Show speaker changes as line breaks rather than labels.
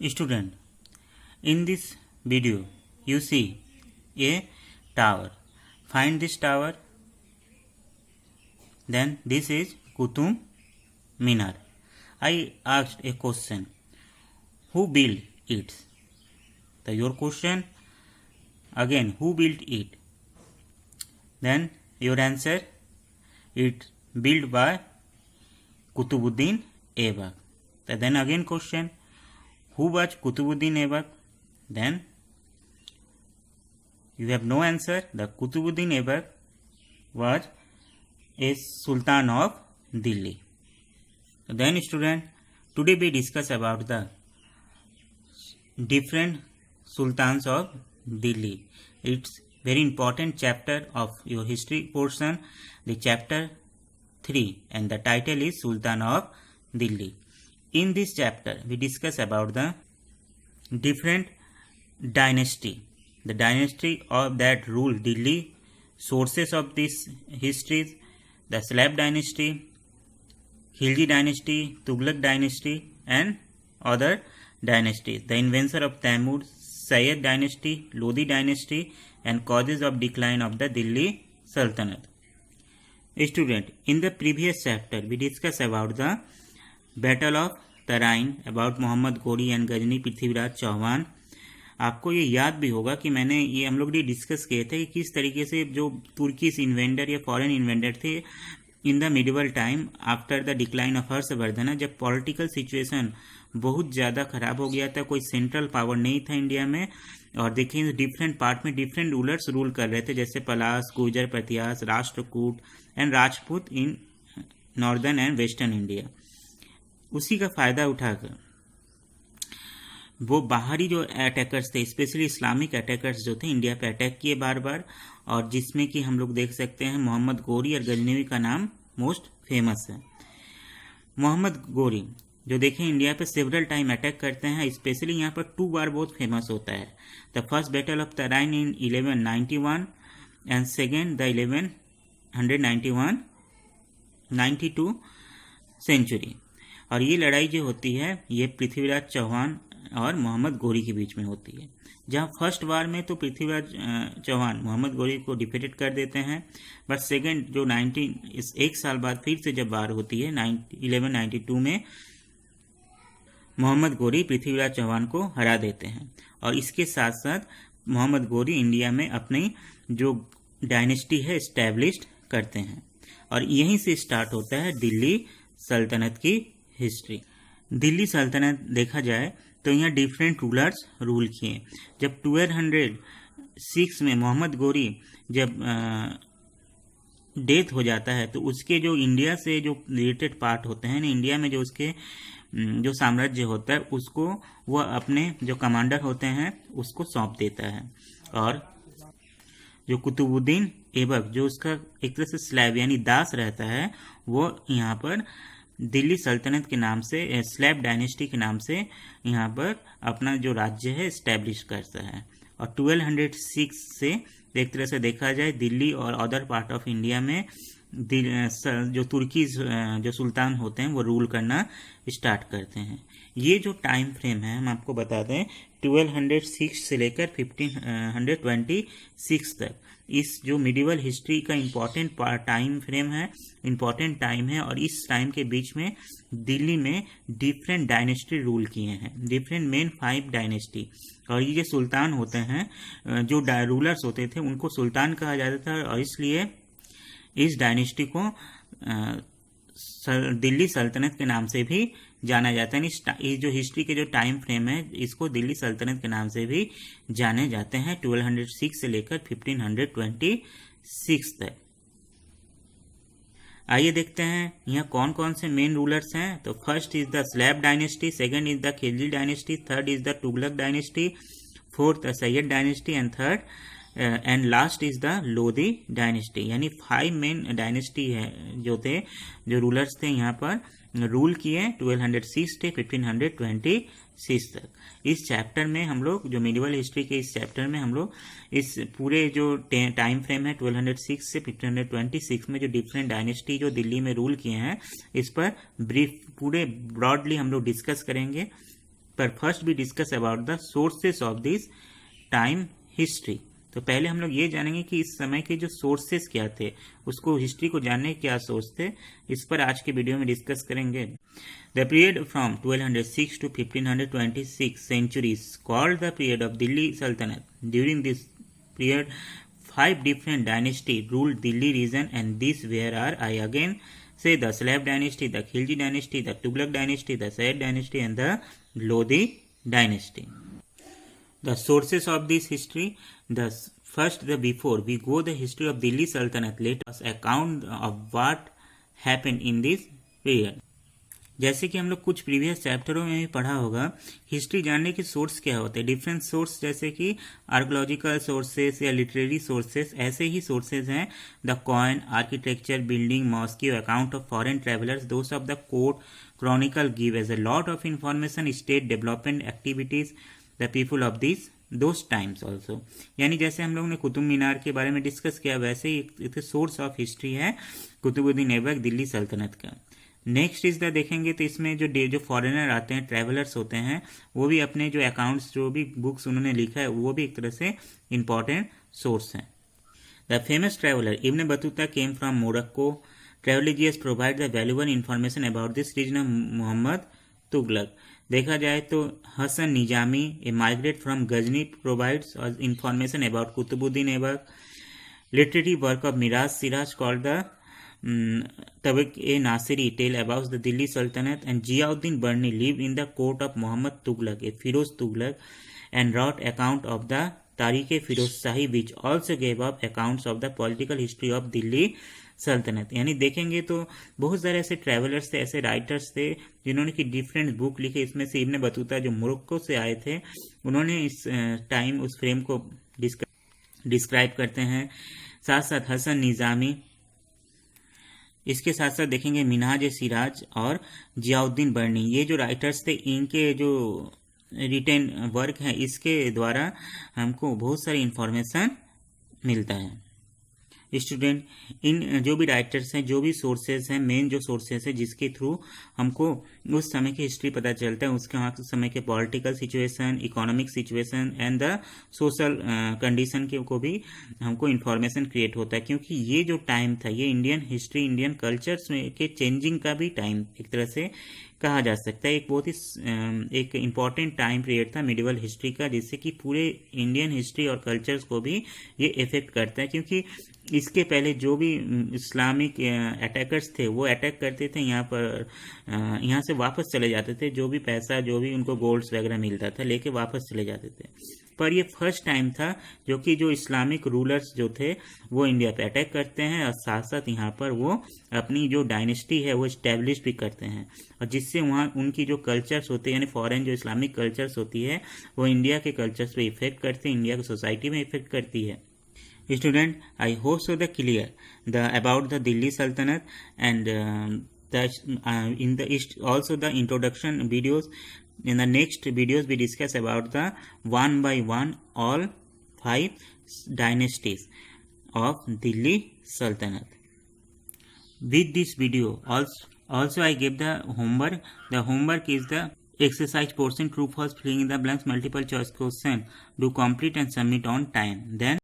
Student, in this video you see a tower. Find this tower. Then this is Qutub Minar. I asked a question. Who built it? Your question again, who built it? Then your answer, it built by Qutubuddin Aibak. Then again question, who was Qutubuddin Aibak? Then you have no answer. The Qutubuddin Aibak was a Sultan of Delhi. Then student, today we discuss about the different sultans of Delhi. It's very important chapter of your history portion, the chapter 3, and the title is Sultan of Delhi. In this chapter we discuss about the different dynasty, the dynasty of that ruled Delhi, sources of this histories, the Slab dynasty, Khilji dynasty, Tughlaq dynasty and other dynasties, the invention of Taimur, Sayyid dynasty, Lodi dynasty and causes of decline of the Delhi Sultanate. Student, in the previous chapter we discussed about the Battle of Tarain, about Mohammad Ghori and Ghazni Prithviraj Chauhan. आपको ये याद भी होगा कि मैंने ये हम लोग ये डिस्कस किए थे कि किस तरीके से जो तुर्कीश इन्वेंडर या फॉरेन इन्वेंडर थे in the medieval time after the decline of Harshvardhan, जब पॉलिटिकल सिचुएशन बहुत ज़्यादा खराब हो गया था, कोई सेंट्रल पावर नहीं था इंडिया में, और देखिए डिफरेंट पार्ट में डिफरेंट रूलर्स रूल कर रहे थे, जैसे Palas, Gurjara, Pratiharas, Rashtrakuta and Rajput in northern and western India. उसी का फ़ायदा उठाकर वो बाहरी जो अटैकर्स थे, स्पेशली इस्लामिक अटैकर्स जो थे, इंडिया पे अटैक किए बार बार, और जिसमें कि हम लोग देख सकते हैं मोहम्मद गोरी और गजनवी का नाम मोस्ट फेमस है. मोहम्मद गोरी जो देखें इंडिया पे सेवरल टाइम अटैक करते हैं, स्पेशली यहाँ पर 2 बार बहुत फेमस होता है. The first battle of Tarain in 1191 and second the 1192 century. और ये लड़ाई जो होती है ये पृथ्वीराज चौहान और मोहम्मद गोरी के बीच में होती है, जहां फर्स्ट वार में तो पृथ्वीराज चौहान मोहम्मद गोरी को डिफीटेड कर देते हैं, बट सेकेंड जो 1 साल बाद फिर से जब वार होती है 1192 में मोहम्मद गोरी पृथ्वीराज चौहान को हरा देते हैं. और इसके साथ साथ मोहम्मद गोरी इंडिया में अपनी जो डायनेस्टी है इस्टेब्लिश करते हैं, और यहीं से स्टार्ट होता है दिल्ली सल्तनत की हिस्ट्री. दिल्ली सल्तनत देखा जाए तो यहाँ डिफरेंट रूलर्स रूल किए. जब 1206 में मोहम्मद गोरी जब डेथ हो जाता है तो उसके जो इंडिया से जो रिलेटेड पार्ट होते हैं ना, इंडिया में जो उसके जो साम्राज्य होता है उसको वह अपने जो कमांडर होते हैं उसको सौंप देता है. और जो कुतुबुद्दीन ऐबक जो उसका एक तरह से स्लैब यानी दास रहता है, वो यहाँ पर दिल्ली सल्तनत के नाम से, स्लैब डायनेस्टी के नाम से यहाँ पर अपना जो राज्य है इस्टेब्लिश करता है. और 1206 से एक तरह से देखा जाए दिल्ली और अदर पार्ट ऑफ इंडिया में जो तुर्की जो सुल्तान होते हैं वो रूल करना स्टार्ट करते हैं. ये जो टाइम फ्रेम है हम आपको बता दें 1206 से लेकर 1526 तक, इस जो मिडिवल हिस्ट्री का इम्पोर्टेंट टाइम फ्रेम है, इम्पोर्टेंट टाइम है. और इस टाइम के बीच में दिल्ली में डिफरेंट डायनेस्टी रूल किए हैं, डिफरेंट मेन 5 डायनेस्टी. और ये जो सुल्तान होते हैं, जो रूलर्स होते थे उनको सुल्तान कहा जाता था, और इसलिए इस डायनेस्टी को दिल्ली सल्तनत के नाम से भी जाना जाता है. इस जो हिस्ट्री के जो टाइम फ्रेम है इसको दिल्ली सल्तनत के नाम से भी जाने जाते हैं 1206 से लेकर 1526 तक. आइए देखते हैं यहाँ कौन कौन से मेन रूलर्स हैं. तो first is the slab dynasty, second is the Khilji dynasty, third is the Tughlaq dynasty, fourth the Syed dynasty and third and last is the Lodhi dynasty. यानी 5 मेन डायनेस्टी है जो थे, जो रूलर्स थे यहाँ पर रूल किए 1206 से 1526 तक. इस चैप्टर में हम लोग जो मिडिवल हिस्ट्री के इस चैप्टर में हम लोग इस पूरे जो टाइम फ्रेम है 1206 से 1526 में जो डिफरेंट डायनेस्टी जो दिल्ली में रूल किए हैं इस पर ब्रीफ पूरे ब्रॉडली हम लोग डिस्कस करेंगे. पर first we discuss about the sources of this time history. तो पहले हम लोग ये जानेंगे कि इस समय के जो सोर्सेस क्या थे, उसको हिस्ट्री को जानने के क्या सोर्स थे, इस पर आज के वीडियो में डिस्कस करेंगे। The period from 1206 to 1526 centuries called the period of Delhi Sultanate. During this period, 5 different dynasties ruled Delhi region, and these were I again say the Slav dynasty, the Khilji dynasty, the Tughlaq dynasty, the Sayyid dynasty, and the Lodi dynasty. The sources of this history, before we go the history of Delhi Sultanate, let us account of what happened in this period. जैसे कि हम लोग कुछ previous चैप्टरों में भी पढ़ा होगा, history जानने के सोर्स क्या होते हैं। डिफरेंट सोर्स जैसे कि आर्कोलॉजिकल सोर्सेस या लिटरेरी सोर्सेस, ऐसे ही सोर्सेज हैं the coin, architecture, building, mosque, account of foreign travellers, those of the court chronicle give us a lot of information, state development activities, the people of this those times also. यानी जैसे हम लोग ने कुतुब मीनार के बारे में discuss किया, वैसे ही एक सोर्स ऑफ हिस्ट्री है कुतुबुद्दीन ऐबक दिल्ली सल्तनत का। नेक्स्ट इज द देखेंगे तो इसमें जो फॉरेनर आते हैं, ट्रैवलर्स होते हैं, वो भी अपने जो अकाउंट्स, जो भी बुक्स उन्होंने लिखा है, वो भी एक तरह से इंपॉर्टेंट सोर्स हैं। The famous traveller Ibn Battuta came from Morocco. Travelogues provide the valuable information about this region of Muhammad Tughlaq. देखा जाए तो Hasan Nizami a migrate from Ghazni provides information about Qutbuddin Aibak. Literary work of Minhaj Siraj called the Tabaqat i Nasiri tell about the Delhi Sultanate, and Ziauddin Barani live in the court of Muhammad Tughlaq ए Firoz Tughlaq and rot account of the Tarikh i Firoz Shahi which also gave up accounts of the political history of Delhi Sultanate. यानी देखेंगे तो बहुत सारे ऐसे travellers थे, ऐसे writers थे जिन्होंने कि डिफरेंट बुक लिखे। इसमें से इब्न बतूता जो मोरक्को से आए थे, उन्होंने इस टाइम उस फ्रेम को डिस्क्राइब करते हैं। साथ साथ हसन निजामी, इसके साथ साथ देखेंगे मिनहाज सिराज और जियाउद्दीन बर्नी, ये जो राइटर्स थे, इनके जो रिटेन वर्क है, इसके द्वारा हमको बहुत सारी इंफॉर्मेशन मिलता है। स्टूडेंट, इन जो भी राइटर्स हैं, जो भी सोर्सेज हैं, मेन जो सोर्सेज हैं जिसके थ्रू हमको उस समय की हिस्ट्री पता चलता है, उसके वहाँ समय के political situation, economic situation and the social condition के को भी हमको इन्फॉर्मेशन क्रिएट होता है। क्योंकि ये जो टाइम था, ये इंडियन हिस्ट्री, इंडियन कल्चर्स के चेंजिंग का भी टाइम एक तरह से कहा जा सकता है। एक बहुत ही एक इम्पॉर्टेंट टाइम पीरियड था मिडिवल हिस्ट्री का, जिससे कि पूरे इंडियन हिस्ट्री और कल्चर्स को भी ये इफेक्ट करता है। क्योंकि इसके पहले जो भी इस्लामिक अटैकर्स थे, वो अटैक करते थे यहाँ पर, यहाँ से वापस चले जाते थे, जो भी पैसा, जो भी उनको गोल्ड्स वगैरह मिलता था, लेके वापस चले जाते थे। पर ये फर्स्ट टाइम था जो कि जो इस्लामिक रूलर्स जो थे, वो इंडिया पे अटैक करते हैं, और साथ साथ यहाँ पर वो अपनी जो डायनेस्टी है वो इस्टेब्लिश भी करते हैं, और जिससे वहाँ उनकी जो कल्चर्स होते हैं, यानी फॉरेन जो इस्लामिक कल्चर्स होती है, वो इंडिया के कल्चर्स पे इफेक्ट करते हैं, इंडिया की सोसाइटी में इफेक्ट करती है। Student, I hope so the clear about the Delhi Sultanate, and in the also the introduction videos. In the next videos we discuss about the one by one all 5 dynasties of Delhi Sultanate. With this video also I gave the homework. The homework is the exercise portion, true false, filling in the blanks, multiple choice question. Do complete and submit on time. Then